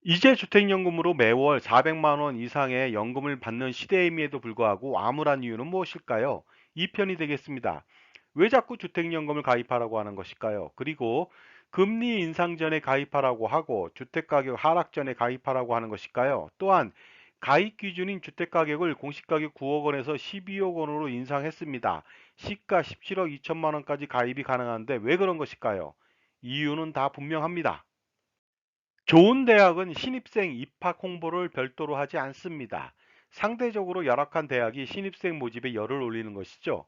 이재 주택연금으로 매월 400만 원 이상의 연금을 받는 시대임에도 불구하고 암울한 이유는 무엇일까요? 2편이 되겠습니다. 왜 자꾸 주택연금을 가입하라고 하는 것일까요? 그리고 금리 인상 전에 가입하라고 하고 주택가격 하락 전에 가입하라고 하는 것일까요? 또한 가입 기준인 주택가격을 공시가격 9억 원에서 12억 원으로 인상했습니다. 시가 17억 2천만 원까지 가입이 가능한데 왜 그런 것일까요? 이유는 다 분명합니다. 좋은 대학은 신입생 입학 홍보를 별도로 하지 않습니다. 상대적으로 열악한 대학이 신입생 모집에 열을 올리는 것이죠.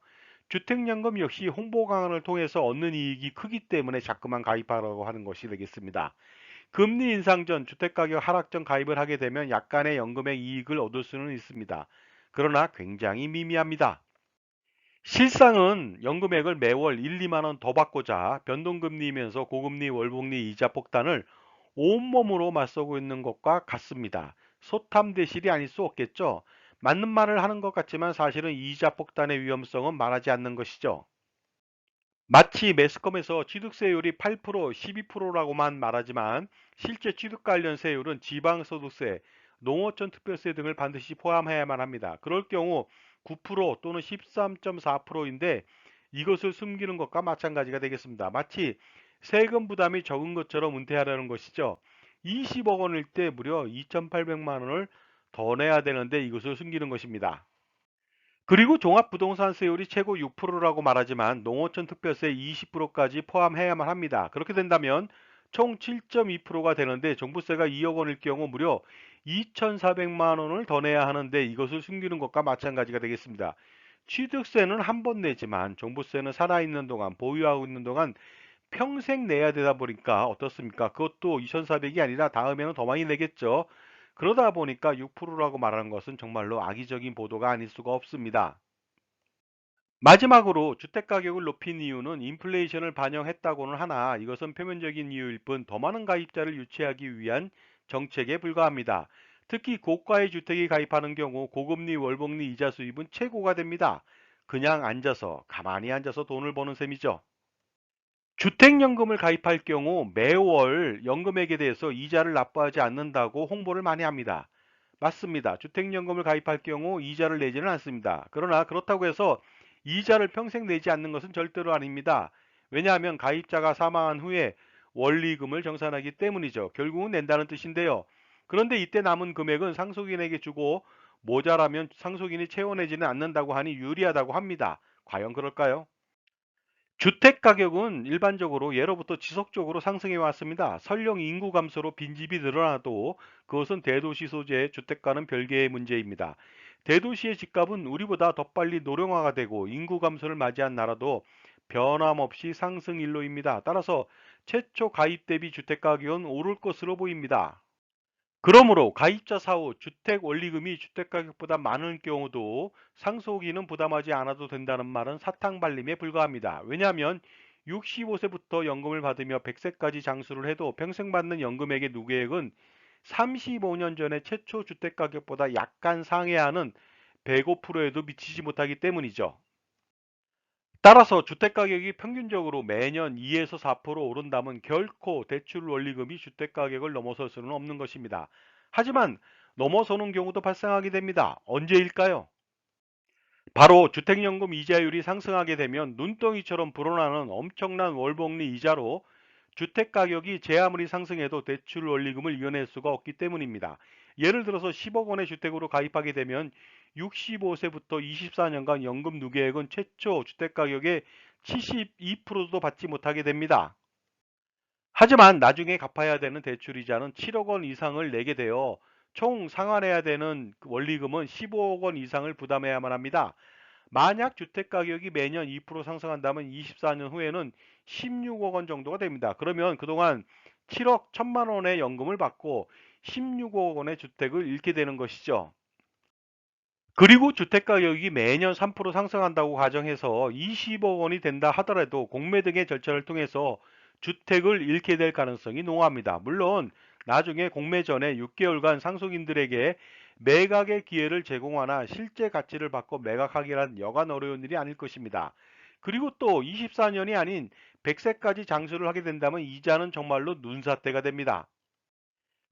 주택연금 역시 홍보 강화를 통해서 얻는 이익이 크기 때문에 자꾸만 가입하라고 하는 것이 되겠습니다. 금리 인상 전 주택가격 하락 전 가입을 하게 되면 약간의 연금의 이익을 얻을 수는 있습니다. 그러나 굉장히 미미합니다. 실상은 연금액을 매월 1, 2만 원 더 받고자 변동금리이면서 고금리 월복리 이자 폭탄을 온몸으로 맞서고 있는 것과 같습니다. 소탐대실이 아닐 수 없겠죠. 맞는 말을 하는 것 같지만 사실은 이자 폭탄의 위험성은 말하지 않는 것이죠. 마치 매스컴에서 취득세율이 8%, 12%라고만 말하지만 실제 취득 관련 세율은 지방소득세, 농어촌 특별세 등을 반드시 포함해야만 합니다. 그럴 경우 9% 또는 13.4%인데 이것을 숨기는 것과 마찬가지가 되겠습니다. 마치 세금 부담이 적은 것처럼 은퇴하려는 것이죠. 20억 원일 때 무려 2,800만 원을 더 내야 되는데 이것을 숨기는 것입니다. 그리고 종합부동산세율이 최고 6%라고 말하지만 농어촌 특별세 20%까지 포함해야만 합니다. 그렇게 된다면 총 7.2%가 되는데 종부세가 2억 원일 경우 무려 2,400만 원을 더 내야 하는데 이것을 숨기는 것과 마찬가지가 되겠습니다. 취득세는 한 번 내지만 종부세는 살아있는 동안 보유하고 있는 동안 평생 내야 되다 보니까 어떻습니까? 그것도 2,400이 아니라 다음에는 더 많이 내겠죠. 그러다 보니까 6%라고 말하는 것은 정말로 악의적인 보도가 아닐 수가 없습니다. 마지막으로 주택가격을 높인 이유는 인플레이션을 반영했다고는 하나 이것은 표면적인 이유일 뿐 더 많은 가입자를 유치하기 위한 정책에 불과합니다. 특히 고가의 주택에 가입하는 경우 고금리 월복리 이자 수입은 최고가 됩니다. 그냥 앉아서 가만히 앉아서 돈을 버는 셈이죠. 주택연금을 가입할 경우 매월 연금액에 대해서 이자를 납부하지 않는다고 홍보를 많이 합니다. 맞습니다. 주택연금을 가입할 경우 이자를 내지는 않습니다. 그러나 그렇다고 해서 이자를 평생 내지 않는 것은 절대로 아닙니다. 왜냐하면 가입자가 사망한 후에 원리금을 정산하기 때문이죠. 결국은 낸다는 뜻인데요. 그런데 이때 남은 금액은 상속인에게 주고 모자라면 상속인이 채워내지는 않는다고 하니 유리하다고 합니다. 과연 그럴까요? 주택 가격은 일반적으로 예로부터 지속적으로 상승해 왔습니다. 설령 인구 감소로 빈집이 늘어나도 그것은 대도시 소재의 주택과는 별개의 문제입니다. 대도시의 집값은 우리보다 더 빨리 노령화가 되고 인구 감소를 맞이한 나라도 변함없이 상승 일로입니다. 따라서 최초 가입 대비 주택 가격은 오를 것으로 보입니다. 그러므로 가입자 사후 주택 원리금이 주택가격보다 많은 경우도 상속인은 부담하지 않아도 된다는 말은 사탕발림에 불과합니다. 왜냐하면 65세부터 연금을 받으며 100세까지 장수를 해도 평생 받는 연금액의 누계액은 35년 전에 최초 주택가격보다 약간 상회하는 105%에도 미치지 못하기 때문이죠. 따라서 주택가격이 평균적으로 매년 2에서 4% 오른다면 결코 대출 원리금이 주택가격을 넘어설 수는 없는 것입니다. 하지만 넘어서는 경우도 발생하게 됩니다. 언제일까요? 바로 주택연금 이자율이 상승하게 되면 눈덩이처럼 불어나는 엄청난 월복리 이자로 주택가격이 제 아무리 상승해도 대출 원리금을 이겨낼 수가 없기 때문입니다. 예를 들어서 10억 원의 주택으로 가입하게 되면 65세부터 24년간 연금 누계액은 최초 주택가격의 72%도 받지 못하게 됩니다. 하지만 나중에 갚아야 되는 대출이자는 7억 원 이상을 내게 되어 총 상환해야 되는 그 원리금은 15억 원 이상을 부담해야만 합니다. 만약 주택가격이 매년 2% 상승한다면 24년 후에는 16억 원 정도가 됩니다. 그러면 그동안 7억 1천만 원의 연금을 받고 16억 원의 주택을 잃게 되는 것이죠. 그리고 주택가격이 매년 3% 상승한다고 가정해서 20억 원이 된다 하더라도 공매 등의 절차를 통해서 주택을 잃게 될 가능성이 농후합니다. 물론 나중에 공매 전에 6개월간 상속인들에게 매각의 기회를 제공하나 실제 가치를 받고 매각하기란 여간 어려운 일이 아닐 것입니다. 그리고 또 24년이 아닌 100세까지 장수를 하게 된다면 이자는 정말로 눈사태가 됩니다.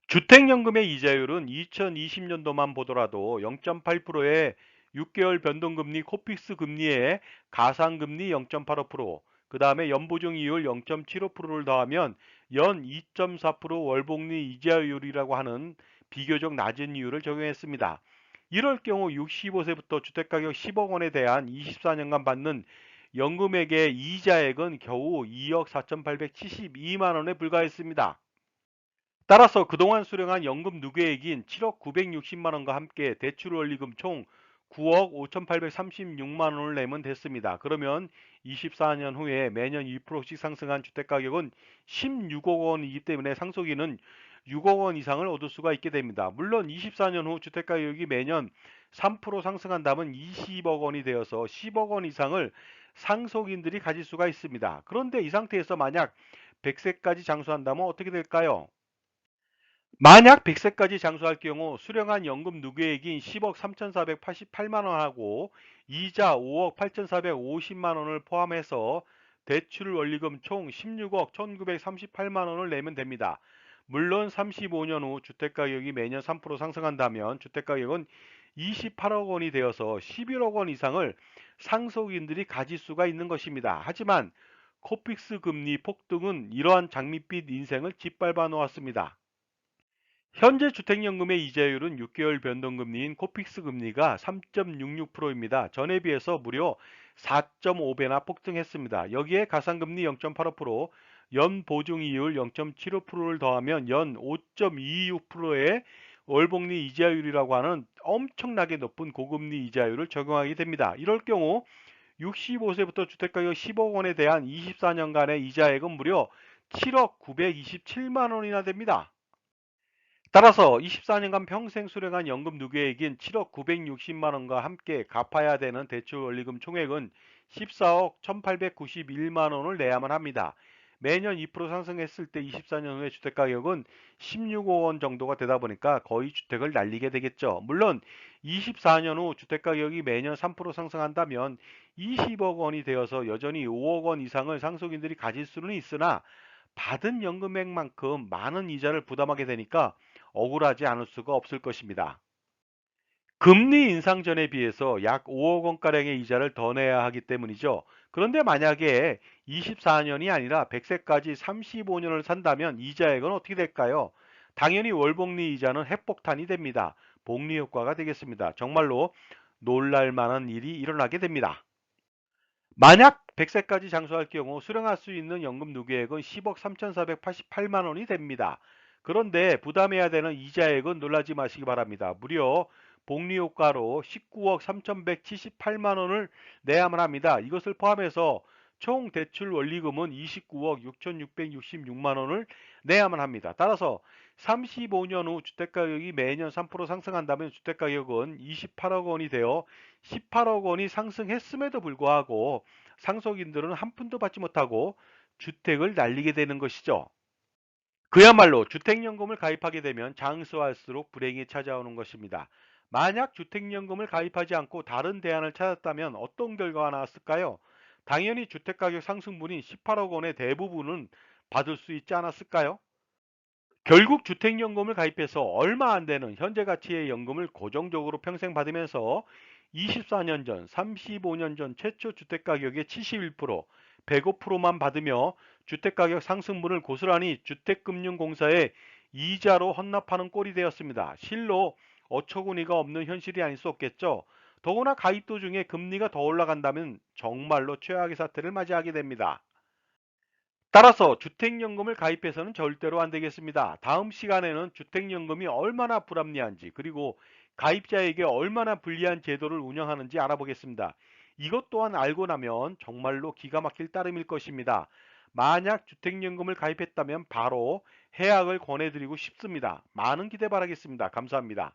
주택연금의 이자율은 2020년도만 보더라도 0.8%의 6개월 변동금리 코픽스 금리에 가상금리 0.85%, 그 다음에 연보증이율 0.75%를 더하면 연 2.4% 월복리 이자율이라고 하는 비교적 낮은 이율을 적용했습니다. 이럴 경우 65세부터 주택가격 10억 원에 대한 24년간 받는 연금액의 이자액은 겨우 2억 4,872만 원에 불과했습니다. 따라서 그동안 수령한 연금 누계액인 7억 960만 원과 함께 대출 원리금 총 9억 5,836만 원을 내면 됐습니다. 그러면 24년 후에 매년 2%씩 상승한 주택가격은 16억 원이기 때문에 상속인은 6억 원 이상을 얻을 수가 있게 됩니다. 물론 24년 후 주택가격이 매년 3% 상승한다면 20억 원이 되어서 10억 원 이상을 상속인들이 가질 수가 있습니다. 그런데 이 상태에서 만약 100세까지 장수한다면 어떻게 될까요? 만약 100세까지 장수할 경우 수령한 연금 누계액인 10억 3,488만 원하고 이자 5억 8,450만 원을 포함해서 대출 원리금 총 16억 1,938만 원을 내면 됩니다. 물론 35년 후 주택가격이 매년 3% 상승한다면 주택가격은 28억 원이 되어서 11억 원 이상을 상속인들이 가질 수가 있는 것입니다. 하지만 코픽스 금리 폭등은 이러한 장밋빛 인생을 짓밟아 놓았습니다. 현재 주택연금의 이자율은 6개월 변동금리인 코픽스 금리가 3.66%입니다. 전에 비해서 무려 4.5배나 폭등했습니다. 여기에 가상금리 0.85%, 연보증이율 0.75%를 더하면 연 5.26%의 월복리 이자율이라고 하는 엄청나게 높은 고금리 이자율을 적용하게 됩니다. 이럴 경우 65세부터 주택가격 10억 원에 대한 24년간의 이자액은 무려 7억 927만 원이나 됩니다. 따라서 24년간 평생 수령한 연금 누계액인 7억 960만 원과 함께 갚아야 되는 대출 원리금 총액은 14억 1891만 원을 내야만 합니다. 매년 2% 상승했을 때 24년 후에 주택가격은 16억 원 정도가 되다 보니까 거의 주택을 날리게 되겠죠. 물론 24년 후 주택가격이 매년 3% 상승한다면 20억 원이 되어서 여전히 5억 원 이상을 상속인들이 가질 수는 있으나 받은 연금액만큼 많은 이자를 부담하게 되니까 억울하지 않을 수가 없을 것입니다. 금리 인상 전에 비해서 약 5억 원가량의 이자를 더 내야 하기 때문이죠. 그런데 만약에 24년이 아니라 100세까지 35년을 산다면 이자액은 어떻게 될까요? 당연히 월복리 이자는 핵폭탄이 됩니다. 복리 효과가 되겠습니다. 정말로 놀랄 만한 일이 일어나게 됩니다. 만약 100세까지 장수할 경우 수령할 수 있는 연금 누계액은 10억 3,488만 원이 됩니다. 그런데 부담해야 되는 이자액은 놀라지 마시기 바랍니다. 무려 복리 효과로 19억 3,178만 원을 내야만 합니다. 이것을 포함해서 총 대출 원리금은 29억 6,666만 원을 내야만 합니다. 따라서 35년 후 주택가격이 매년 3% 상승한다면 주택가격은 28억 원이 되어 18억 원이 상승했음에도 불구하고 상속인들은 한 푼도 받지 못하고 주택을 날리게 되는 것이죠. 그야말로 주택연금을 가입하게 되면 장수할수록 불행이 찾아오는 것입니다. 만약 주택연금을 가입하지 않고 다른 대안을 찾았다면 어떤 결과가 나왔을까요? 당연히 주택가격 상승분인 18억 원의 대부분은 받을 수 있지 않았을까요? 결국 주택연금을 가입해서 얼마 안 되는 현재 가치의 연금을 고정적으로 평생 받으면서 24년 전, 35년 전 최초 주택가격의 71%, 105%만 받으며 주택가격 상승분을 고스란히 주택금융공사에 이자로 헌납하는 꼴이 되었습니다. 실로 어처구니가 없는 현실이 아닐 수 없겠죠. 더구나 가입 도중에 금리가 더 올라간다면 정말로 최악의 사태를 맞이하게 됩니다. 따라서 주택연금을 가입해서는 절대로 안 되겠습니다. 다음 시간에는 주택연금이 얼마나 불합리한지 그리고 가입자에게 얼마나 불리한 제도를 운영하는지 알아보겠습니다. 이것 또한 알고 나면 정말로 기가 막힐 따름일 것입니다. 만약 주택연금을 가입했다면 바로 해약을 권해드리고 싶습니다. 많은 기대 바라겠습니다. 감사합니다.